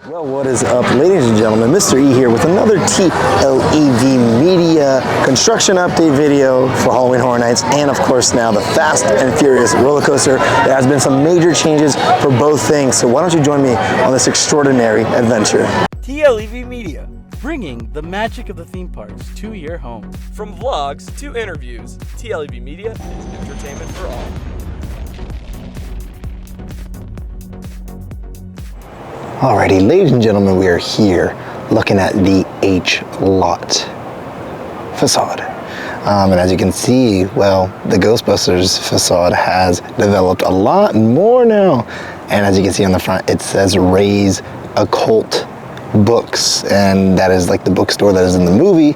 Well, what is up, ladies and gentlemen? Mr. E here with another TLEV Media construction update video for Halloween Horror Nights, and of course now the Fast and Furious roller coaster. There has been some major changes for both things, so why don't you join me on this extraordinary adventure? TLEV Media, bringing the magic of the theme parks to your home. From vlogs to interviews, TLEV Media is entertainment for all. Alrighty, ladies and gentlemen, we are here looking at the H-Lot facade. And as you can see, well, the Ghostbusters facade has developed a lot more now. And as you can see on the front, it says Ray's Occult Books, and that is like the bookstore that is in the movie.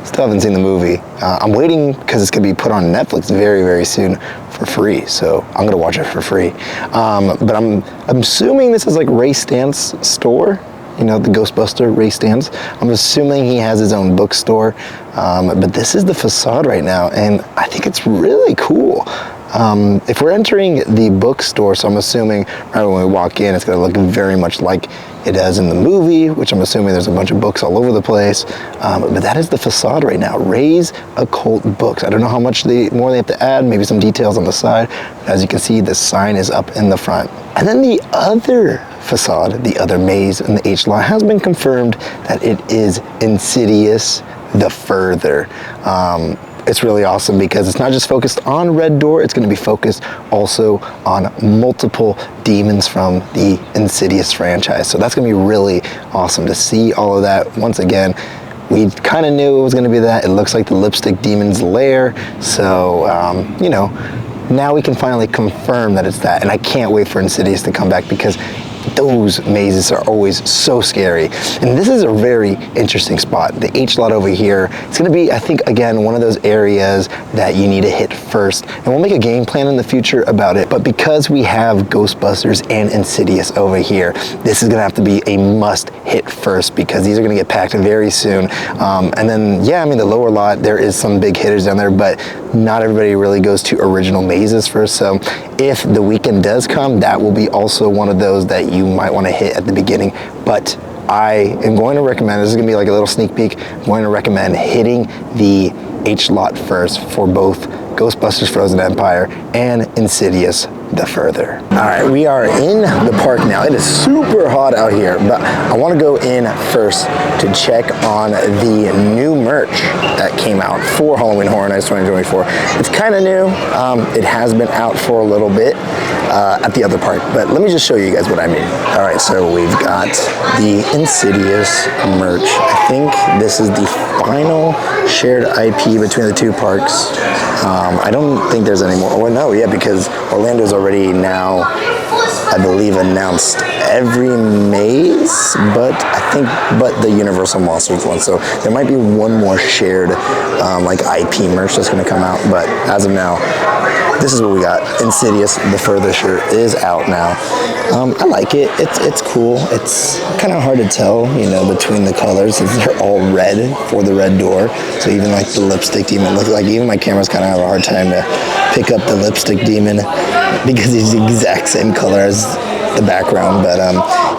Still haven't seen the movie. I'm waiting because it's gonna be put on Netflix very, very soon for free. So I'm gonna watch it for free. But I'm assuming this is like Ray Stan's store. You know, the Ghostbuster Ray Stan's. I'm assuming he has his own bookstore. But this is the facade right now, and I think it's really cool. If we're entering the bookstore, so I'm assuming right when we walk in, it's gonna look very much like it does in the movie, which I'm assuming there's a bunch of books all over the place. But that is the facade right now, Ray's Occult Books. I don't know how much more they have to add, maybe some details on the side. As you can see, the sign is up in the front. And then the other facade, the other maze in the H-Lot has been confirmed that it is Insidious the Further. It's really awesome because it's not just focused on Red Door, it's gonna be focused also on multiple demons from the Insidious franchise. So that's gonna be really awesome to see all of that. Once again, we kind of knew it was gonna be that. It looks like the Lipstick Demon's lair. So, you know, now we can finally confirm that it's that. And I can't wait for Insidious to come back because those mazes are always so scary. And this is a very interesting spot. The H-Lot over here, it's gonna be, I think, again, one of those areas that you need to hit first. And we'll make a game plan in the future about it. But because we have Ghostbusters and Insidious over here, this is gonna have to be a must hit first because these are gonna get packed very soon. And then, yeah, I mean, the lower lot, there is some big hitters down there, but not everybody really goes to original mazes first. So if the weekend does come, that will be also one of those that you might want to hit at the beginning. But I am going to recommend, this is going to be like a little sneak peek, I'm going to recommend hitting the H-Lot first for both Ghostbusters Frozen Empire and Insidious the Further. All right, we are in the park now. It is super hot out here, but I want to go in first to check on the new merch that came out for Halloween Horror Nights 2024. It's kind of new. It has been out for a little bit at the other park, but let me just show you guys what I mean. All right, so we've got the Insidious merch. I think this is the final shared IP between the two parks. I don't think there's any more. Oh no, yeah, because Orlando's already now, I believe, announced every maze, but the Universal Monstrous one. So there might be one more shared like IP merch that's going to come out, but as of now, this is what we got. Insidious the Further shirt is out now. I like it. It's cool. It's kind of hard to tell, you know, between the colors since they're all red for the Red Door. So even like the Lipstick Demon, look like even my cameras kind of have a hard time to pick up the Lipstick Demon because he's the exact same color as the background. But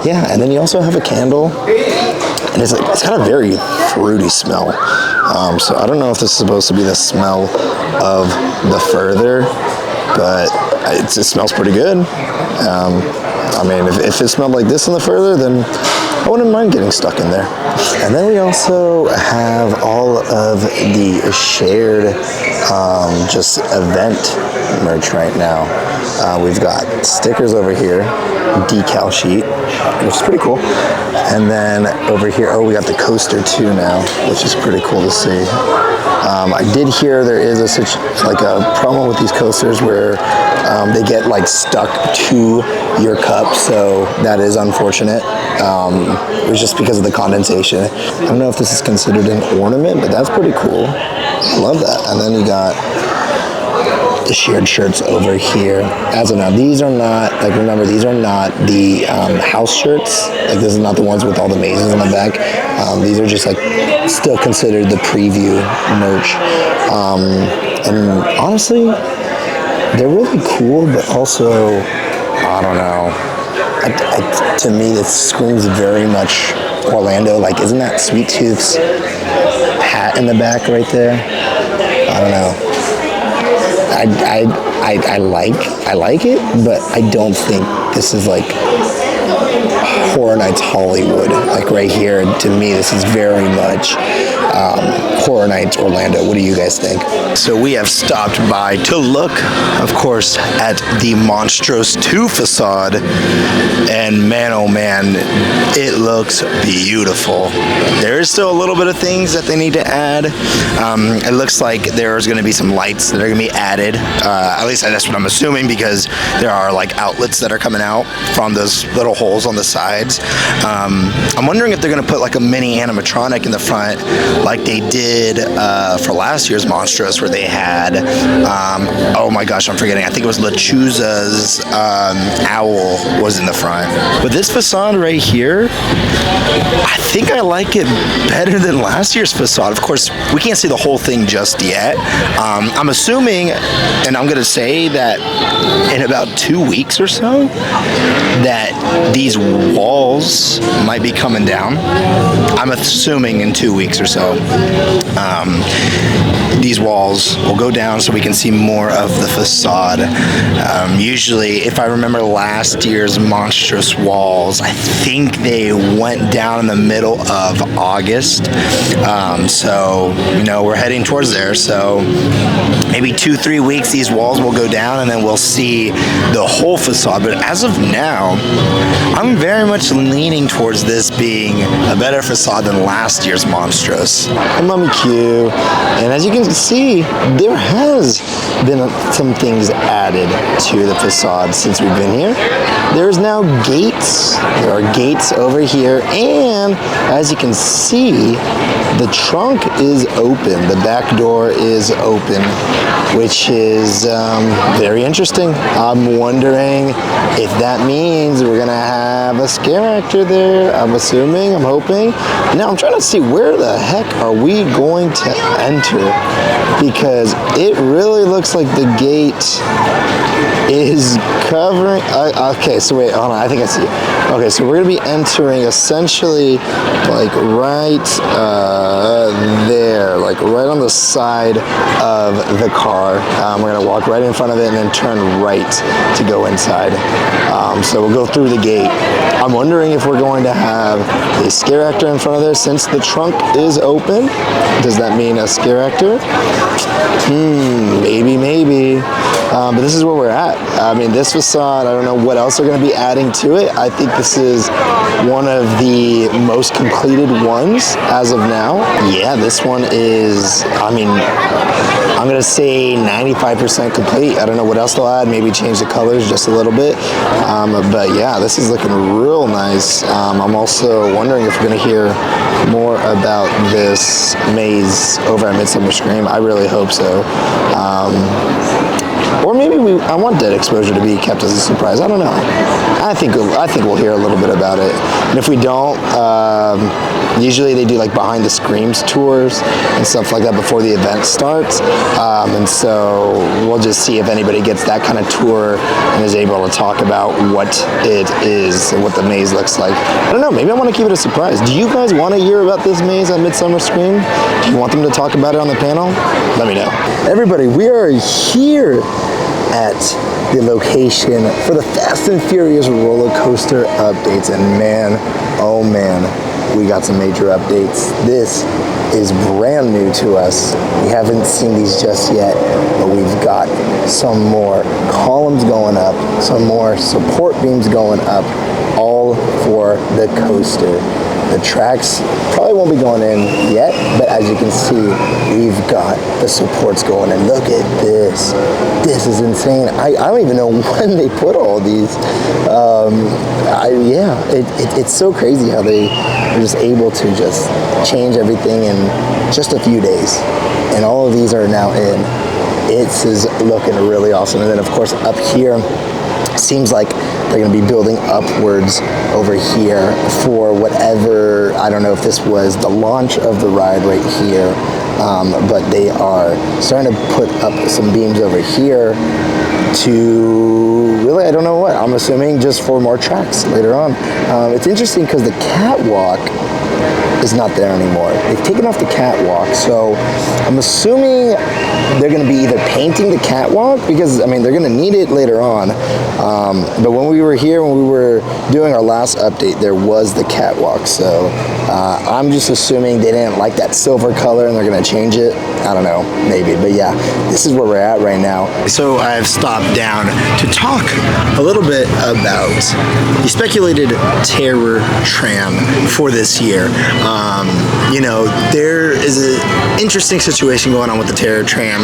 yeah, and then you also have a candle, and it's got a very fruity smell. So I don't know if this is supposed to be the smell of the Further, but it smells pretty good. I mean, if it smelled like this in the Further, then I wouldn't mind getting stuck in there. And then we also have all of the shared just event merch right now. We've got stickers over here, decal sheet, which is pretty cool. And then over here, oh, we got the coaster too now, which is pretty cool to see. I did hear there is a promo with these coasters where they get like stuck to your cup, so that is unfortunate. It was just because of the condensation. I don't know if this is considered an ornament, but that's pretty cool. I love that. And then you got the shared shirts over here. As of now, these are not, like, remember, these are not the house shirts. Like, this is not the ones with all the mazes on the back. These are just like still considered the preview merch. And honestly, they're really cool, but also, I don't know. To me, this screams very much Orlando. Like, isn't that Sweet Tooth's hat in the back right there? I don't know. I like it, but I don't think this is like Horror Nights Hollywood. Like right here, to me, this is very much Horror Nights Orlando. What do you guys think? So we have stopped by to look, of course, at the Monstrous 2 facade, and man, oh man, it looks beautiful. There is still a little bit of things that they need to add. It looks like there's going to be some lights that are going to be added. At least that's what I'm assuming, because there are like outlets that are coming out from those little holes on the sides. I'm wondering if they're going to put like a mini animatronic in the front, like they did for last year's Monstrous, where they had, oh my gosh, I'm forgetting. I think it was LeChuza's owl was in the front. But this facade right here, I think I like it better than last year's facade. Of course, we can't see the whole thing just yet. I'm assuming, and I'm going to say that in about 2 weeks or so, that these walls might be coming down. I'm assuming in 2 weeks or so. These walls will go down so we can see more of the facade. Usually, if I remember last year's Monstrous walls, I think they went down in the middle of August. So, you know, we're heading towards there. So maybe 2-3 weeks, these walls will go down and then we'll see the whole facade. But as of now, I'm very much leaning towards this being a better facade than last year's Monstrous. And Mummy Q, and as you can see, there has been some things added to the facade since we've been here. There's now gates. There are gates over here, and as you can see, the trunk is open. The back door is open, which is very interesting. I'm wondering if that means we're gonna have a scare actor there. I'm assuming, I'm hoping. Now I'm trying to see, where the heck are we going to enter? Because it really looks like the gate is covering, okay, so wait, hold on, I think I see it. Okay, so we're gonna be entering essentially like right there, like right on the side of the car. We're gonna walk right in front of it and then turn right to go inside. So we'll go through the gate. I'm wondering if we're going to have a scare actor in front of there since the trunk is open. Does that mean a scare actor? Maybe. But this is where we're at. I mean, this facade, I don't know what else they're going to be adding to it. I think this is one of the most completed ones as of now. Yeah, this one is, I mean, I'm going to say 95% complete. I don't know what else they'll add. Maybe change the colors just a little bit. But yeah, this is looking real nice. I'm also wondering if we're going to hear more about this maze over at Midsummer Scream. I really hope so. Or maybe I want Dead Exposure to be kept as a surprise. I don't know. I think we'll hear a little bit about it. And if we don't, usually they do like behind the screams tours and stuff like that before the event starts. And so we'll just see if anybody gets that kind of tour and is able to talk about what it is and what the maze looks like. I don't know. Maybe I want to keep it a surprise. Do you guys want to hear about this maze at Midsummer Scream? Do you want them to talk about it on the panel? Let me know. Everybody, we are here at the location for the Fast and Furious roller coaster updates, and man, oh man, we got some major updates. This is brand new to us. We haven't seen these just yet, but we've got some more columns going up, some more support beams going up, all for the coaster. The tracks probably won't be going in yet, but as you can see, we've got the supports going in. Look at this. This is insane. I don't even know when they put all these. It's so crazy how they are just able to just change everything in just a few days. And all of these are now in. It is looking really awesome. And then of course up here, seems like they're going to be building upwards over here for whatever, I don't know if this was the launch of the ride right here, but they are starting to put up some beams over here to really, I don't know what. I'm assuming just for more tracks later on. It's interesting because the catwalk is not there anymore. They've taken off the catwalk, so I'm assuming they're going to be either painting the catwalk, because I mean they're going to need it later on, but when we were here, when we were doing our last update, there was the catwalk, so I'm just assuming they didn't like that silver color and they're going to change it. I don't know, maybe, but yeah, this is where we're at right now. So I've stopped down to talk a little bit about the speculated Terror Tram for this year. You know, there is an interesting situation going on with the Terror Tram.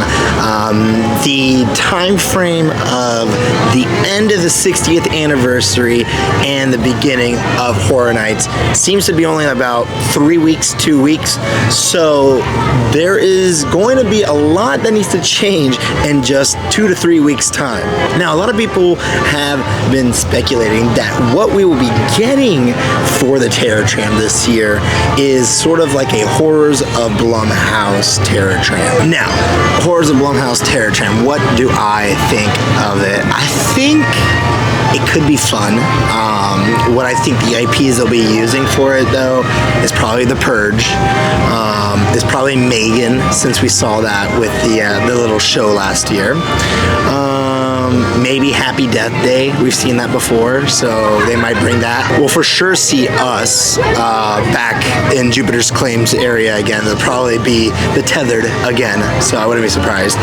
The time frame of the end of the 60th anniversary and the beginning of Horror Nights seems to be only about 3 weeks, 2 weeks. So there is going to be a lot that needs to change in just 2 to 3 weeks time. Now, a lot of people have been speculating that what we will be getting for the Terror Tram this year is sort of like a Horrors of BLUMHOUSE Terror Tram. Now, Horrors of BLUMHOUSE Terror Tram, what do I think of it? I think it could be fun. What I think the IPs they'll be using for it, though, is probably The Purge. It's probably Megan, since we saw that with the little show last year. Maybe Happy Death Day. We've seen that before, so they might bring that. We'll for sure see us back in Jupiter's Claims area again. They'll probably be the Tethered again, so I wouldn't be surprised.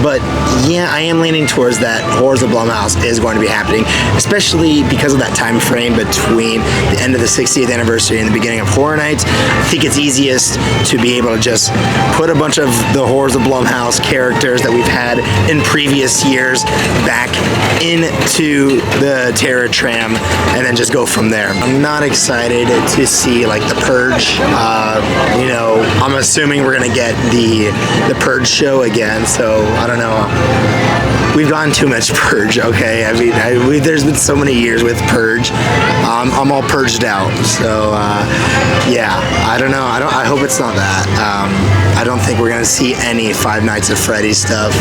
But yeah, I am leaning towards that Horrors of BLUMHOUSE is going to be happening, especially because of that time frame between the end of the 60th anniversary and the beginning of Horror Nights. I think it's easiest to be able to just put a bunch of the Horrors of BLUMHOUSE characters that we've had in previous years back into the Terror Tram and then just go from there. I'm not excited to see like the Purge. You know, I'm assuming we're gonna get the Purge show again, so I don't know. We've gotten too much Purge, okay? I mean, there's been so many years with Purge. I'm all purged out, so yeah, I don't know. I hope it's not that. I don't think we're gonna see any Five Nights at Freddy's stuff.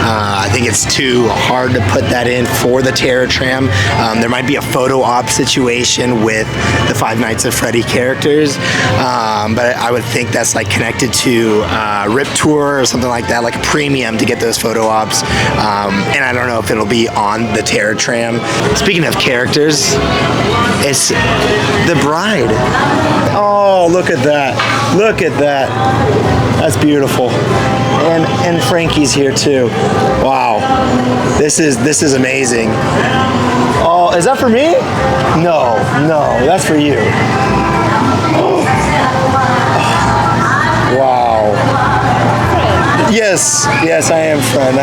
I think it's too hard to put that in for the Terror Tram. There might be a photo op situation with the Five Nights at Freddy characters, but I would think that's like connected to Rip Tour or something like that, like a premium to get those photo ops. And I don't know if it'll be on the Terror Tram. Speaking of characters, it's the Bride. Oh, look at that. Look at that. That's beautiful. And Frankie's here too. Wow. This is amazing. Oh, is that for me? No, that's for you. Oh. Wow. Yes, I am friend.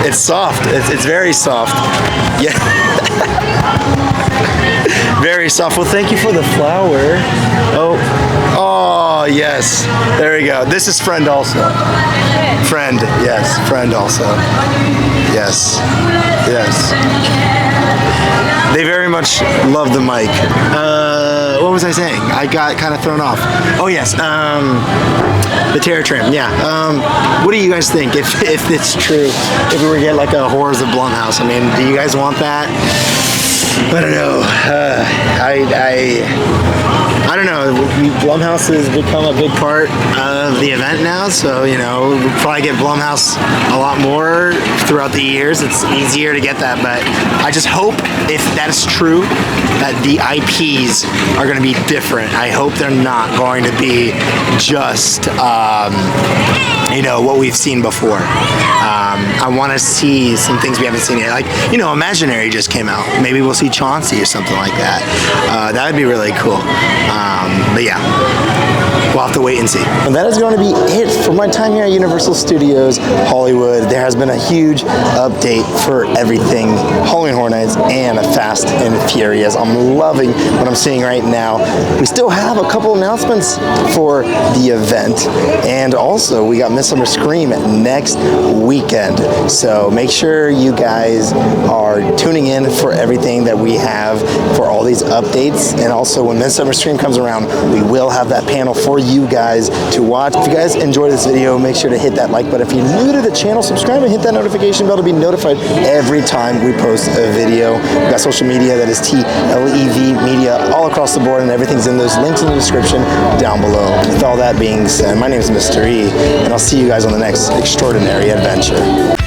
It's soft. It's very soft. Yeah. Very soft. Well, thank you for the flower. Oh, yes. There we go. This is friend also. Friend, yes. Friend also. Yes. They very much love the mic. What was I saying? I got kind of thrown off. Oh yes, the Terror Tram. Yeah. What do you guys think? If it's true, if we were to get like a Horrors of BLUMHOUSE, I mean, do you guys want that? I don't know. I don't know. BLUMHOUSE has become a big part of the event now, so you know we'll probably get BLUMHOUSE a lot more throughout the years. It's easier to get that, but I just hope if that is true that the IPs are going to be different. I hope they're not going to be just you know what we've seen before. I want to see some things we haven't seen yet. Like, you know, Imaginary just came out. Maybe we'll see Chauncey or something like that. That would be really cool. But yeah, we'll have to wait and see. And that is going to be it for my time here at Universal Studios Hollywood. There has been a huge update for everything Halloween Horror Nights and Fast and Furious. I'm loving what I'm seeing right now. We still have a couple announcements for the event, and also we got Midsummer Scream next weekend. So make sure you guys are tuning in for everything that we have for all these updates, and also when Midsummer Scream comes around, we will have that panel for you guys to watch. If you guys enjoyed this video, make sure to hit that like button. If you're new to the channel, subscribe and hit that notification bell to be notified every time we post a video. We've got social media, that is TLEV Media, all across the board, and everything's in those links in the description down below. With all that being said, my name is Mr. E, and I'll see you guys on the next extraordinary adventure.